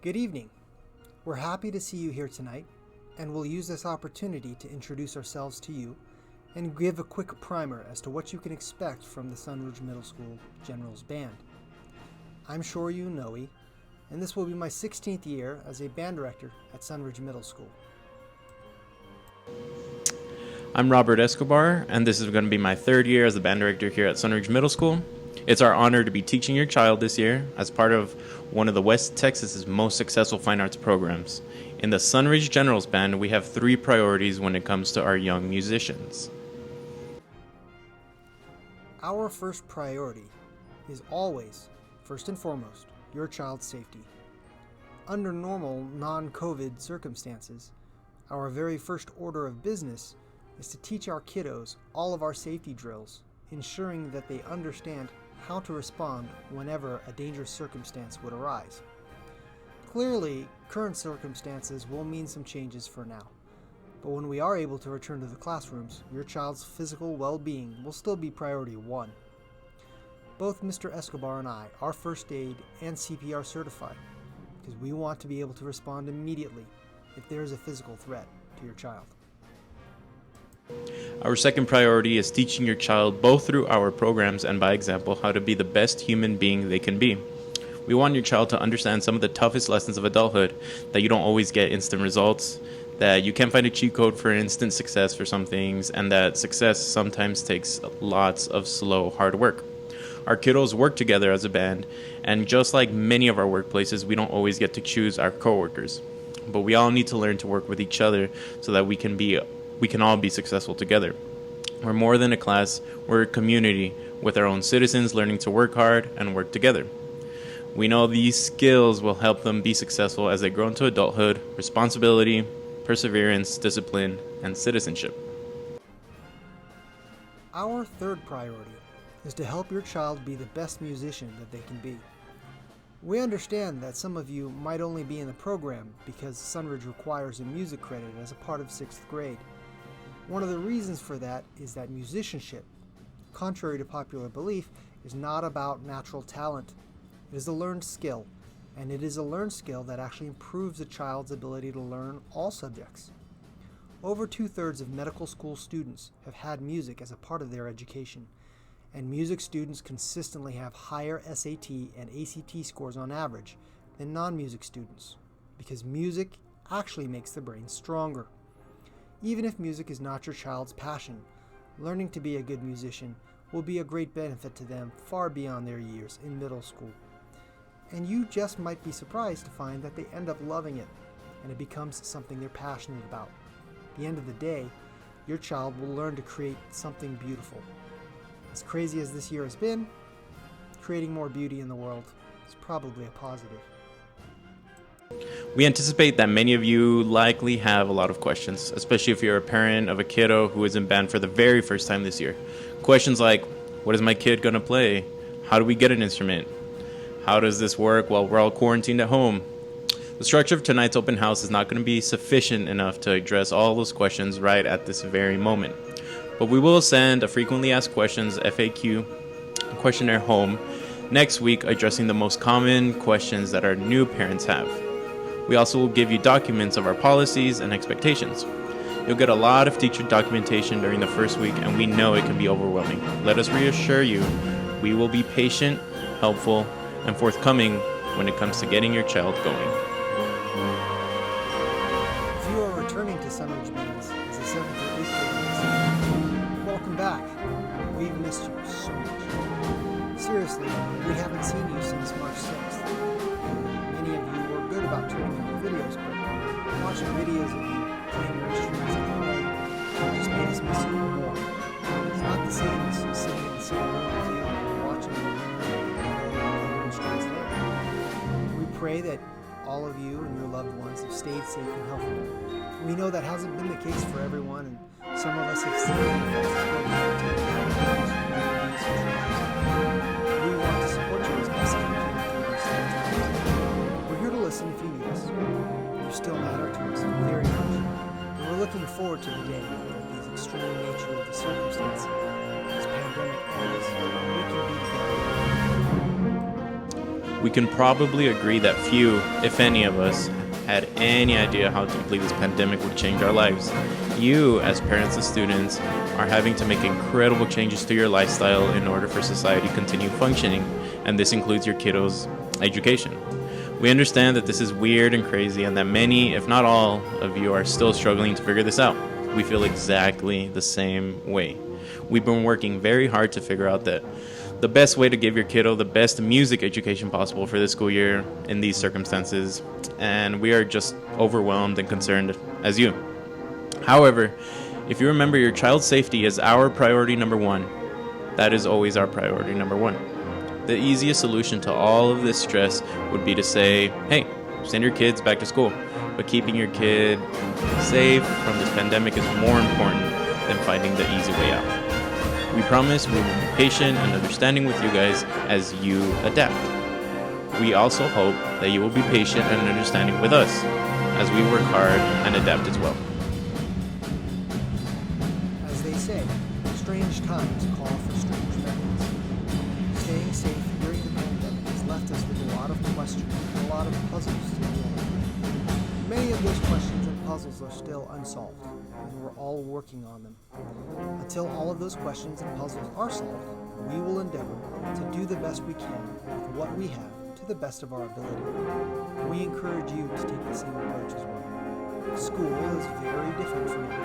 Good evening. We're happy to see you here tonight, and we'll use this opportunity to introduce ourselves to you and give a quick primer as to what you can expect from the Sunridge Middle School Generals Band. I'm Shoryu Noe, and this will be my 16th year as a band director at Sunridge Middle School. I'm Robert Escobar, and this is going to be my third year as the band director here at Sunridge Middle School. It's our honor to be teaching your child this year as part of one of the West Texas's most successful fine arts programs. In the Sunridge Generals Band, we have 3 priorities when it comes to our young musicians. Our first priority is always, first and foremost, your child's safety. Under normal, non-COVID circumstances, our very first order of business is to teach our kiddos all of our safety drills, ensuring that they understand how to respond whenever a dangerous circumstance would arise. Clearly, current circumstances will mean some changes for now, but when we are able to return to the classrooms, your child's physical well-being will still be priority 1. Both Mr. Escobar and I are first aid and CPR certified because we want to be able to respond immediately if there is a physical threat to your child. Our second priority is teaching your child, both through our programs and by example, how to be the best human being they can be. We want your child to understand some of the toughest lessons of adulthood, that you don't always get instant results, that you can't find a cheat code for instant success for some things, and that success sometimes takes lots of slow, hard work. Our kiddos work together as a band, and just like many of our workplaces, we don't always get to choose our coworkers. But we all need to learn to work with each other so that we can all be successful together. We're more than a class, we're a community with our own citizens learning to work hard and work together. We know these skills will help them be successful as they grow into adulthood, responsibility, perseverance, discipline, and citizenship. Our third priority is to help your child be the best musician that they can be. We understand that some of you might only be in the program because Sunridge requires a music credit as a part of 6th grade. One of the reasons for that is that musicianship, contrary to popular belief, is not about natural talent. It is a learned skill, and it is a learned skill that actually improves a child's ability to learn all subjects. Over 2/3 of medical school students have had music as a part of their education, and music students consistently have higher SAT and ACT scores on average than non-music students, because music actually makes the brain stronger. Even if music is not your child's passion, learning to be a good musician will be a great benefit to them far beyond their years in middle school. And you just might be surprised to find that they end up loving it, and it becomes something they're passionate about. At the end of the day, your child will learn to create something beautiful. As crazy as this year has been, creating more beauty in the world is probably a positive. We anticipate that many of you likely have a lot of questions, especially if you're a parent of a kiddo who is in band for the very first time this year. Questions like, what is my kid going to play? How do we get an instrument? How does this work while we're all quarantined at home? The structure of tonight's open house is not going to be sufficient enough to address all those questions right at this very moment. But we will send a frequently asked questions FAQ questionnaire home next week addressing the most common questions that our new parents have. We also will give you documents of our policies and expectations. You'll get a lot of teacher documentation during the first week, and we know it can be overwhelming. Let us reassure you, we will be patient, helpful, and forthcoming when it comes to getting your child going. If you are returning to Sunridge Bands as a 7th or 8th grade listener, welcome back. We've missed you so much. Seriously, we haven't seen you since March 6th. Many of you were good about turning in your videos, but watching videos of you playing your instruments at home just made us miss you more. It's not the same as sitting in the same room with you and watching you play your instruments there. We pray that all of you and your loved ones have stayed safe and healthy. We know that hasn't been the case for everyone, and some of us have seen the effects of COVID-19 in our homes, communities, and tribes. We want to support you as best we can through these times. We're here to listen if you need us. You still matter to us very much, and we're looking forward to the day that these extreme nature of the circumstance, this pandemic ends, we can be together. We can probably agree that few, if any of us, had any idea how deeply this pandemic would change our lives. You, as parents and students, are having to make incredible changes to your lifestyle in order for society to continue functioning, and this includes your kiddos' education. We understand that this is weird and crazy, and that many, if not all, of you are still struggling to figure this out. We feel exactly the same way. We've been working very hard to figure out that the best way to give your kiddo the best music education possible for this school year in these circumstances, and we are just overwhelmed and concerned as you. However, if you remember, your child's safety is our priority number one. That is always our priority number one. The easiest solution to all of this stress would be to say, hey, send your kids back to school. But keeping your kid safe from this pandemic is more important than finding the easy way out. We promise we will be patient and understanding with you guys as you adapt. We also hope that you will be patient and understanding with us as we work hard and adapt as well. As they say, strange times call for strange methods. Staying safe during the pandemic has left us with a lot of questions and a lot of puzzles to deal with. Many of those questions and puzzles are still unsolved, and we're all working on them. Until all of those questions and puzzles are solved, we will endeavor to do the best we can with what we have to the best of our ability. We encourage you to take the same approach as well. School is very different from you,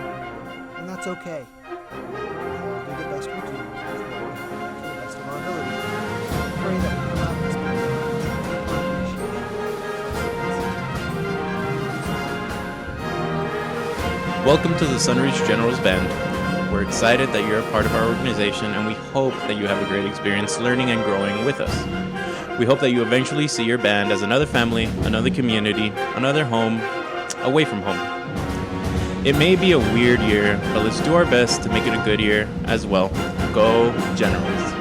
and that's okay. We'll all do the best we can with what we have to the best of our ability. Pray that we come out of this Welcome to the Sunridge Generals Band. We're excited that you're a part of our organization, and we hope that you have a great experience learning and growing with us. We hope that you eventually see your band as another family, another community, another home, away from home. It may be a weird year, but let's do our best to make it a good year as well. Go Generals!